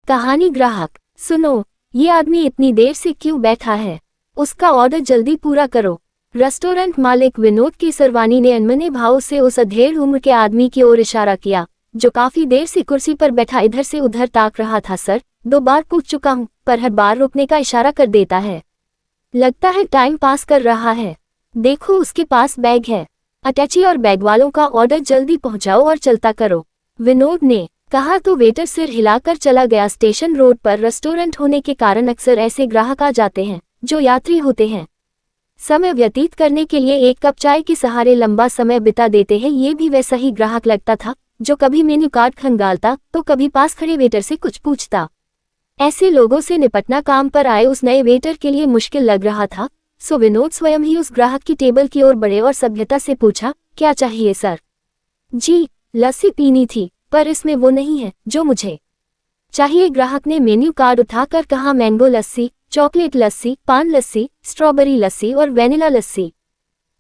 कहानी ग्राहक। सुनो, ये आदमी इतनी देर से क्यों बैठा है? उसका ऑर्डर जल्दी पूरा करो। रेस्टोरेंट मालिक विनोद केसरवानी ने अनमने भाव से उस अधेड़ उम्र के आदमी की ओर इशारा किया, जो काफी देर से कुर्सी पर बैठा इधर से उधर ताक रहा था। सर, 2 बार पूछ चुका हूँ, पर हर बार रुकने का इशारा कर देता है। लगता है टाइम पास कर रहा है। देखो, उसके पास बैग है। अटैची और बैग वालों का ऑर्डर जल्दी पहुंचाओ और चलता करो, विनोद ने कहा तो वेटर सिर हिलाकर चला गया। स्टेशन रोड पर रेस्टोरेंट होने के कारण अक्सर ऐसे ग्राहक आ जाते हैं जो यात्री होते हैं। समय व्यतीत करने के लिए एक कप चाय के सहारे लंबा समय बिता देते हैं। ये भी वैसा ही ग्राहक लगता था, जो कभी मेन्यू कार्ड खंगालता तो कभी पास खड़े वेटर से कुछ पूछता। ऐसे लोगों से निपटना काम पर आए उस नए वेटर के लिए मुश्किल लग रहा था, सो विनोद स्वयं ही उस ग्राहक की टेबल की ओर बढ़े और सभ्यता से पूछा, क्या चाहिए सर? जी, लस्सी पीनी थी, पर इसमें वो नहीं है जो मुझे चाहिए। ग्राहक ने मेन्यू कार्ड उठाकर कहा, मैंगो लस्सी, चॉकलेट लस्सी, पान लस्सी, स्ट्रॉबेरी लस्सी और वेनिला लस्सी।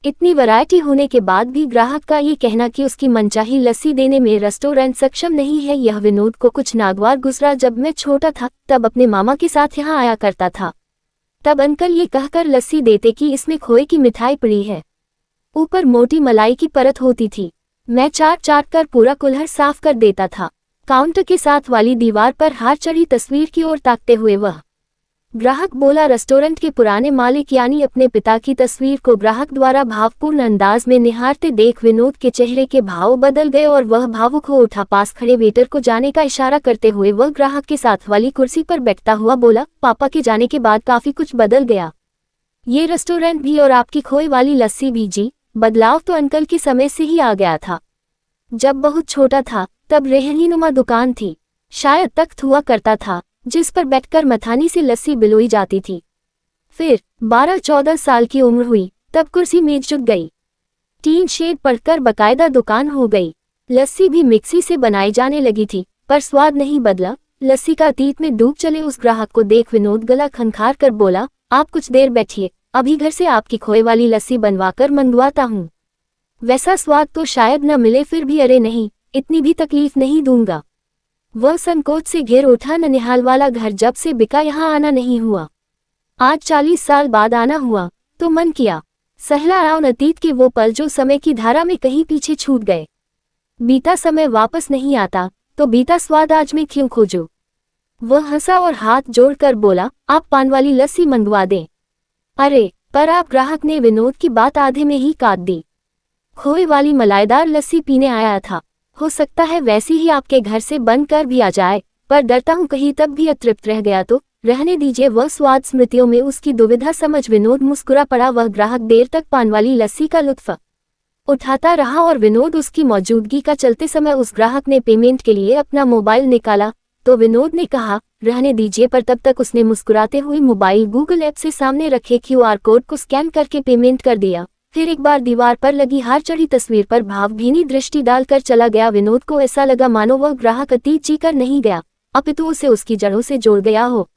इतनी वैरायटी होने के बाद भी ग्राहक का ये कहना कि उसकी मनचाही लस्सी देने में रेस्टोरेंट सक्षम नहीं है, यह विनोद को कुछ नागवार गुजरा। जब मैं छोटा था तब अपने मामा के साथ यहाँ आया करता था। तब अंकल ये कहकर लस्सी देते कि इसमें खोए की मिठाई पड़ी है, ऊपर मोटी मलाई की परत होती थी। मैं चाट कर पूरा कुल्हड़ साफ कर देता था। काउंटर के साथ वाली दीवार पर हाथ चढ़ी तस्वीर की ओर ताकते हुए वह ग्राहक बोला। रेस्टोरेंट के पुराने मालिक यानी अपने पिता की तस्वीर को ग्राहक द्वारा भावपूर्ण अंदाज में निहारते देख विनोद के चेहरे के भाव बदल गए और वह भावुक हो उठा। पास खड़े वेटर को जाने का इशारा करते हुए वह ग्राहक के साथ वाली कुर्सी पर बैठता हुआ बोला, पापा के जाने के बाद काफी कुछ बदल गया। ये रेस्टोरेंट भी और आपकी खोए वाली लस्सी भी। जी, बदलाव तो अंकल के समय से ही आ गया था। जब बहुत छोटा था तब रेहनीनुमा दुकान थी, शायद तख्त हुआ करता था जिस पर बैठकर मथानी से लस्सी बिलोई जाती थी। फिर 12-14 साल की उम्र हुई तब कुर्सी मेज झुक गई, टीन शेड पड़कर बकायदा दुकान हो गई। लस्सी भी मिक्सी से बनाई जाने लगी थी, पर स्वाद नहीं बदला। लस्सी का अतीत में डूब चले उस ग्राहक को देख विनोद गला खनखार कर बोला, आप कुछ देर बैठिए, अभी घर से आपकी खोए वाली लस्सी बनवाकर मंगवाता हूँ। वैसा स्वाद तो शायद न मिले, फिर भी अरे नहीं, इतनी भी तकलीफ नहीं दूंगा। वह संकोच से घिर उठा। ननिहाल वाला घर जब से बिका यहाँ आना नहीं हुआ। आज 40 साल बाद आना हुआ तो मन किया सहला आउन अतीत के वो पल जो समय की धारा में कहीं पीछे छूट गए। बीता समय वापस नहीं आता तो बीता स्वाद आज में क्यों खोजूं? वह हंसा और हाथ जोड़कर बोला, आप पान वाली लस्सी मंगवा दें। अरे पर आप, ग्राहक ने विनोद की बात आधे में ही काट दी। खोए वाली मलाईदार लस्सी पीने आया था, हो सकता है वैसी ही आपके घर से बनकर भी आ जाए, पर डरता हूँ कहीं तब भी अतृप्त रह गया तो रहने दीजिए। वह स्वाद स्मृतियों में उसकी दुविधा समझ विनोद मुस्कुरा पड़ा। वह ग्राहक देर तक पान वाली लस्सी का लुत्फ उठाता रहा और विनोद उसकी मौजूदगी का चलते समय उस ग्राहक ने पेमेंट के लिए अपना मोबाइल निकाला तो विनोद ने कहा, रहने दीजिए, पर तब तक उसने मुस्कुराते हुए मोबाइल गूगल ऐप से सामने रखे QR कोड को स्कैन करके पेमेंट कर दिया। फिर एक बार दीवार पर लगी हार चढ़ी तस्वीर पर भावभीनी दृष्टि डालकर चला गया। विनोद को ऐसा लगा मानो वह ग्राहक अतीत जीकर नहीं गया, अपितु उसे उसकी जड़ों से जोड़ गया हो।